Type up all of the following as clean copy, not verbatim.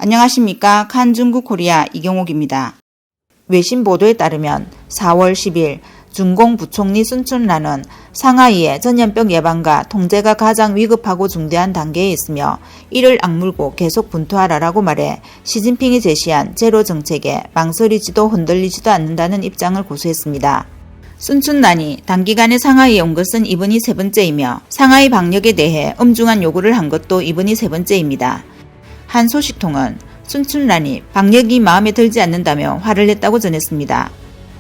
안녕하십니까. 칸중국 코리아 이경옥입니다. 외신 보도에 따르면 4월 10일 중공 부총리 순춘란은 상하이의 전염병 예방과 통제가 가장 위급하고 중대한 단계에 있으며 이를 악물고 계속 분투하라라고 말해 시진핑이 제시한 제로 정책에 망설이지도 흔들리지도 않는다는 입장을 고수했습니다. 순춘란이 단기간에 상하이에 온 것은 이번이 세 번째이며 상하이 방역에 대해 엄중한 요구를 한 것도 이번이 세 번째입니다. 한 소식통은 순춘란이 방역이 마음에 들지 않는다며 화를 냈다고 전했습니다.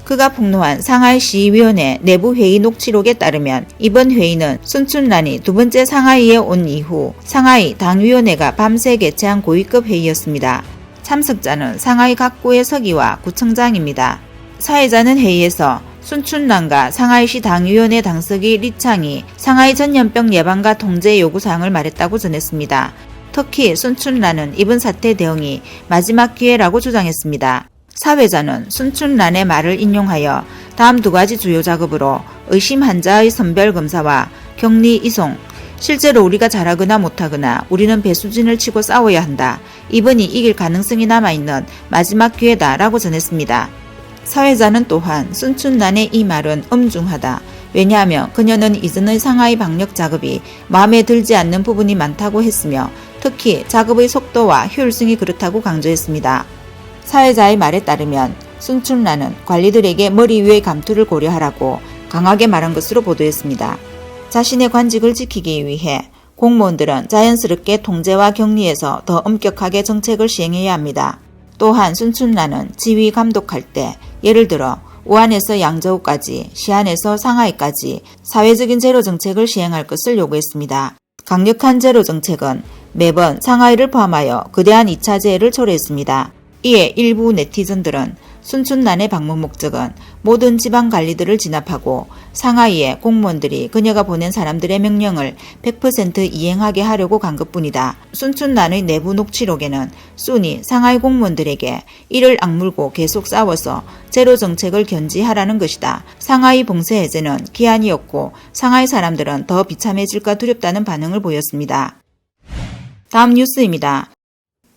그가 폭로한 상하이 시의위원회 내부 회의 녹취록에 따르면 이번 회의는 순춘란이 두 번째 상하이에 온 이후 상하이 당위원회가 밤새 개최한 고위급 회의였습니다. 참석자는 상하이 각 구의 서기와 구청장입니다. 사회자는 회의에서 순춘란과 상하이시 당위원회 당서기 리창이 상하이 전염병 예방과 통제 요구사항을 말했다고 전했습니다. 특히 순춘란은 이번 사태 대응이 마지막 기회라고 주장했습니다. 사회자는 순춘란의 말을 인용하여 다음 두 가지 주요 작업으로 의심 환자의 선별 검사와 격리 이송, 실제로 우리가 잘하거나 못하거나 우리는 배수진을 치고 싸워야 한다. 이번이 이길 가능성이 남아있는 마지막 기회다라고 전했습니다. 사회자는 또한 순춘란의 이 말은 엄중하다. 왜냐하면 그녀는 이전의 상하이 방역 작업이 마음에 들지 않는 부분이 많다고 했으며 특히 작업의 속도와 효율성이 그렇다고 강조했습니다. 사회자의 말에 따르면 순춘란은 관리들에게 머리 위의 감투를 고려하라고 강하게 말한 것으로 보도했습니다. 자신의 관직을 지키기 위해 공무원들은 자연스럽게 통제와 격리에서 더 엄격하게 정책을 시행해야 합니다. 또한 순춘란은 지휘 감독할 때 예를 들어 우한에서 양저우까지, 시안에서 상하이까지 사회적인 제로 정책을 시행할 것을 요구했습니다. 강력한 제로 정책은 매번 상하이를 포함하여 거대한 2차 재해를 초래했습니다. 이에 일부 네티즌들은 순춘란의 방문 목적은 모든 지방 관리들을 진압하고 상하이의 공무원들이 그녀가 보낸 사람들의 명령을 100% 이행하게 하려고 간 것뿐이다. 순춘란의 내부 녹취록에는 순이 상하이 공무원들에게 이를 악물고 계속 싸워서 제로 정책을 견지하라는 것이다. 상하이 봉쇄 해제는 기한이었고 상하이 사람들은 더 비참해질까 두렵다는 반응을 보였습니다. 다음 뉴스입니다.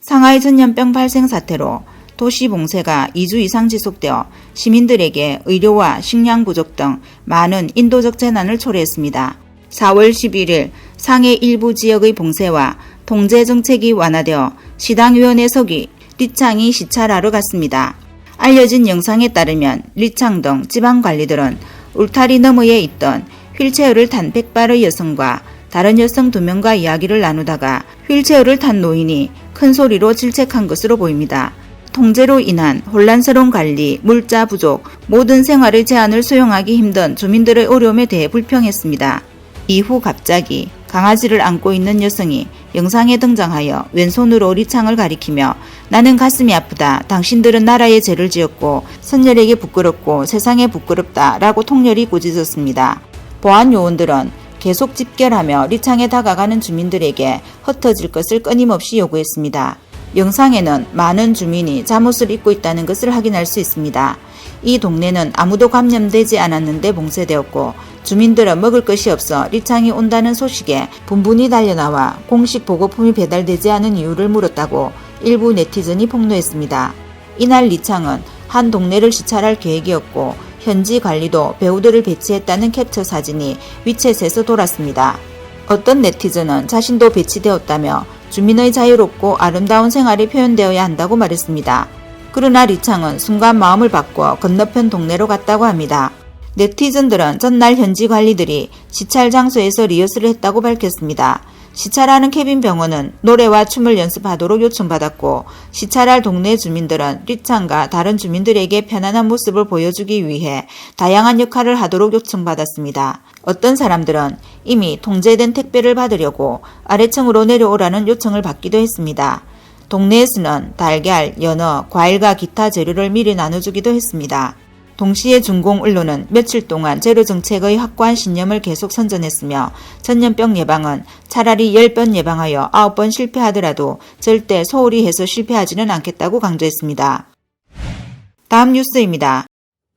상하이 전염병 발생 사태로 도시 봉쇄가 2주 이상 지속되어 시민들에게 의료와 식량 부족 등 많은 인도적 재난을 초래했습니다. 4월 11일 상해 일부 지역의 봉쇄와 통제 정책이 완화되어 시당위원회 서기 리창이 시찰하러 갔습니다. 알려진 영상에 따르면 리창 등 지방관리들은 울타리 너머에 있던 휠체어를 탄 백발의 여성과 다른 여성 2명과 이야기를 나누다가 휠체어를 탄 노인이 큰 소리로 질책한 것으로 보입니다. 통제로 인한 혼란스러운 관리, 물자 부족, 모든 생활의 제한을 수용하기 힘든 주민들의 어려움에 대해 불평했습니다. 이후 갑자기 강아지를 안고 있는 여성이 영상에 등장하여 왼손으로 리창을 가리키며 나는 가슴이 아프다. 당신들은 나라에 죄를 지었고 선열에게 부끄럽고 세상에 부끄럽다 라고 통렬히 꾸짖었습니다. 보안 요원들은 계속 집결하며 리창에 다가가는 주민들에게 흩어질 것을 끊임없이 요구했습니다. 영상에는 많은 주민이 잠옷을 입고 있다는 것을 확인할 수 있습니다. 이 동네는 아무도 감염되지 않았는데 봉쇄되었고 주민들은 먹을 것이 없어 리창이 온다는 소식에 분분히 달려나와 공식 보고품이 배달되지 않은 이유를 물었다고 일부 네티즌이 폭로했습니다. 이날 리창은 한 동네를 시찰할 계획이었고 현지 관리도 배우들을 배치했다는 캡처 사진이 위챗에서 돌았습니다. 어떤 네티즌은 자신도 배치되었다며 주민의 자유롭고 아름다운 생활이 표현되어야 한다고 말했습니다. 그러나 리창은 순간 마음을 바꿔 건너편 동네로 갔다고 합니다. 네티즌들은 전날 현지 관리들이 시찰 장소에서 리허설을 했다고 밝혔습니다. 시찰하는 케빈 병원은 노래와 춤을 연습하도록 요청받았고 시찰할 동네 주민들은 리창과 다른 주민들에게 편안한 모습을 보여주기 위해 다양한 역할을 하도록 요청받았습니다. 어떤 사람들은 이미 통제된 택배를 받으려고 아래층으로 내려오라는 요청을 받기도 했습니다. 동네에서는 달걀, 연어, 과일과 기타 재료를 미리 나눠주기도 했습니다. 동시에 중공 언론은 며칠 동안 제로 정책의 확고한 신념을 계속 선전했으며 전염병 예방은 차라리 10번 예방하여 9번 실패하더라도 절대 소홀히 해서 실패하지는 않겠다고 강조했습니다. 다음 뉴스입니다.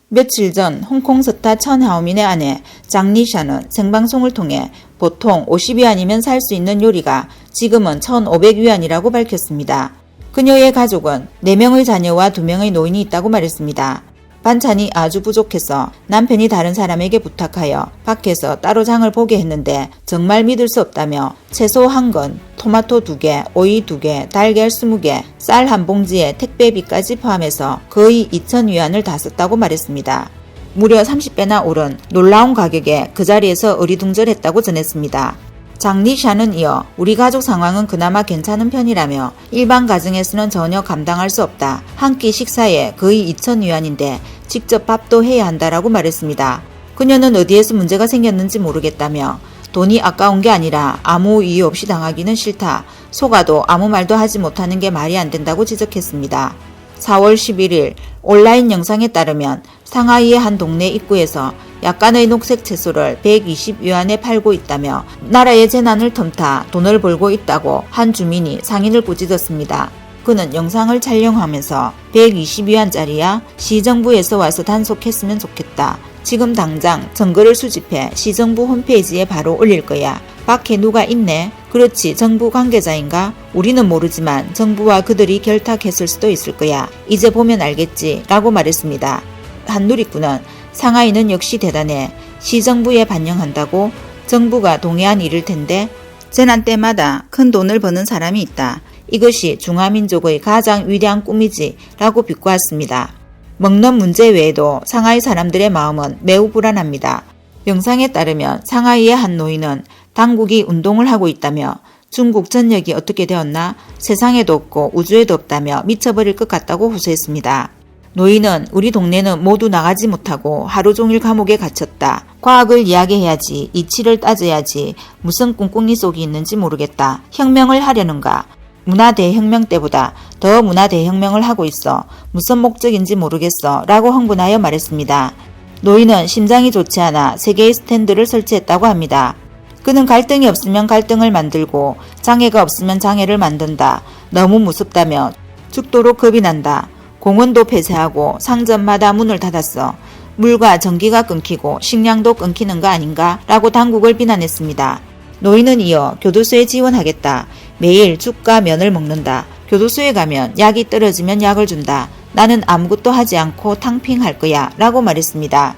며칠 전 홍콩 서타 천 하오민의 아내 장리샤는 생방송을 통해 보통 50위안이면 살 수 있는 요리가 지금은 1,500위안이라고 밝혔습니다. 그녀의 가족은 4명의 자녀와 2명의 노인이 있다고 말했습니다. 반찬이 아주 부족해서 남편이 다른 사람에게 부탁하여 밖에서 따로 장을 보게 했는데 정말 믿을 수 없다며 채소 1건, 토마토 2개, 오이 2개, 달걀 20개, 쌀 한 봉지에 택배비까지 포함해서 거의 2,000위안을 다 썼다고 말했습니다. 무려 30배나 오른 놀라운 가격에 그 자리에서 어리둥절했다고 전했습니다. 장리샤는 이어 우리 가족 상황은 그나마 괜찮은 편이라며 일반 가정에서는 전혀 감당할 수 없다. 한 끼 식사에 거의 2,000위안인데 직접 밥도 해야 한다라고 말했습니다. 그녀는 어디에서 문제가 생겼는지 모르겠다며 돈이 아까운 게 아니라 아무 이유 없이 당하기는 싫다. 속아도 아무 말도 하지 못하는 게 말이 안 된다고 지적했습니다. 4월 11일 온라인 영상에 따르면 상하이의 한 동네 입구에서 약간의 녹색 채소를 120위안에 팔고 있다며 나라의 재난을 틈타 돈을 벌고 있다고 한 주민이 상인을 꾸짖었습니다. 그는 영상을 촬영하면서 120위안짜리야? 시정부에서 와서 단속했으면 좋겠다. 지금 당장 증거를 수집해 시정부 홈페이지에 바로 올릴 거야. 밖에 누가 있네? 그렇지, 정부 관계자인가? 우리는 모르지만 정부와 그들이 결탁했을 수도 있을 거야. 이제 보면 알겠지 라고 말했습니다. 한 누리꾼은 상하이는 역시 대단해. 시정부에 반영한다고? 정부가 동의한 일일 텐데 재난 때마다 큰 돈을 버는 사람이 있다. 이것이 중화민족의 가장 위대한 꿈이지 라고 비꼬았습니다. 먹는 문제 외에도 상하이 사람들의 마음은 매우 불안합니다. 영상에 따르면 상하이의 한 노인은 당국이 운동을 하고 있다며 중국 전역이 어떻게 되었나 세상에도 없고 우주에도 없다며 미쳐버릴 것 같다고 호소했습니다. 노인은 우리 동네는 모두 나가지 못하고 하루 종일 감옥에 갇혔다. 과학을 이야기해야지, 이치를 따져야지, 무슨 꿍꿍이 속이 있는지 모르겠다. 혁명을 하려는가? 문화대혁명 때보다 더 문화대혁명을 하고 있어. 무슨 목적인지 모르겠어 라고 흥분하여 말했습니다. 노인은 심장이 좋지 않아 3개의 스탠드를 설치했다고 합니다. 그는 갈등이 없으면 갈등을 만들고 장애가 없으면 장애를 만든다. 너무 무섭다며 죽도록 겁이 난다. 공원도 폐쇄하고 상점마다 문을 닫았어. 물과 전기가 끊기고 식량도 끊기는 거 아닌가? 라고 당국을 비난했습니다. 노인은 이어 교도소에 지원하겠다. 매일 죽과 면을 먹는다. 교도소에 가면 약이 떨어지면 약을 준다. 나는 아무것도 하지 않고 탕핑할 거야 라고 말했습니다.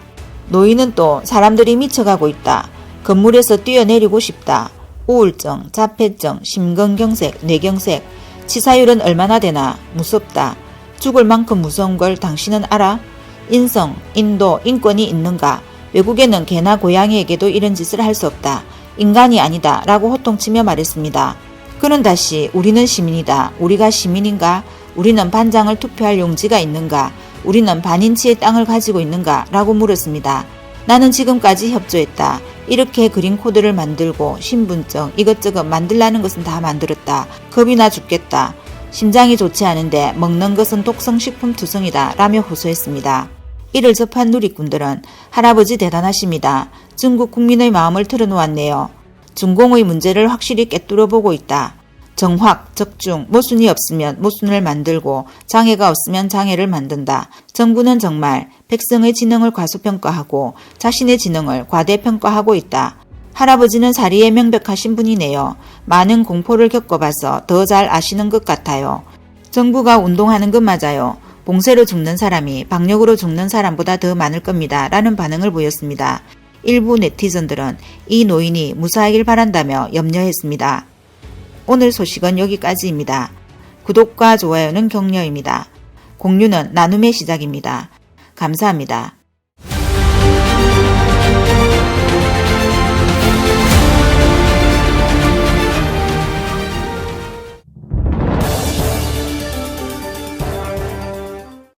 노인은 또 사람들이 미쳐가고 있다. 건물에서 뛰어내리고 싶다. 우울증, 자폐증, 심근경색, 뇌경색. 치사율은 얼마나 되나? 무섭다. 죽을 만큼 무서운 걸 당신은 알아? 인성, 인도, 인권이 있는가? 외국에는 개나 고양이에게도 이런 짓을 할 수 없다. 인간이 아니다 라고 호통치며 말했습니다. 그는 다시 우리는 시민이다. 우리가 시민인가? 우리는 반장을 투표할 용지가 있는가? 우리는 반인치의 땅을 가지고 있는가? 라고 물었습니다. 나는 지금까지 협조했다. 이렇게 그린 코드를 만들고 신분증 이것저것 만들라는 것은 다 만들었다. 겁이 나 죽겠다. 심장이 좋지 않은데 먹는 것은 독성식품 투성이다 라며 호소했습니다. 이를 접한 누리꾼들은 할아버지 대단하십니다. 중국 국민의 마음을 털어놓았네요. 중공의 문제를 확실히 꿰뚫어 보고 있다. 정확, 적중, 모순이 없으면 모순을 만들고 장애가 없으면 장애를 만든다. 정부는 정말 백성의 지능을 과소평가하고 자신의 지능을 과대평가하고 있다. 할아버지는 사리에 명백하신 분이네요. 많은 공포를 겪어봐서 더 잘 아시는 것 같아요. 정부가 운동하는 건 맞아요. 봉쇄로 죽는 사람이 방역으로 죽는 사람보다 더 많을 겁니다. 라는 반응을 보였습니다. 일부 네티즌들은 이 노인이 무사하길 바란다며 염려했습니다. 오늘 소식은 여기까지입니다. 구독과 좋아요는 격려입니다. 공유는 나눔의 시작입니다. 감사합니다.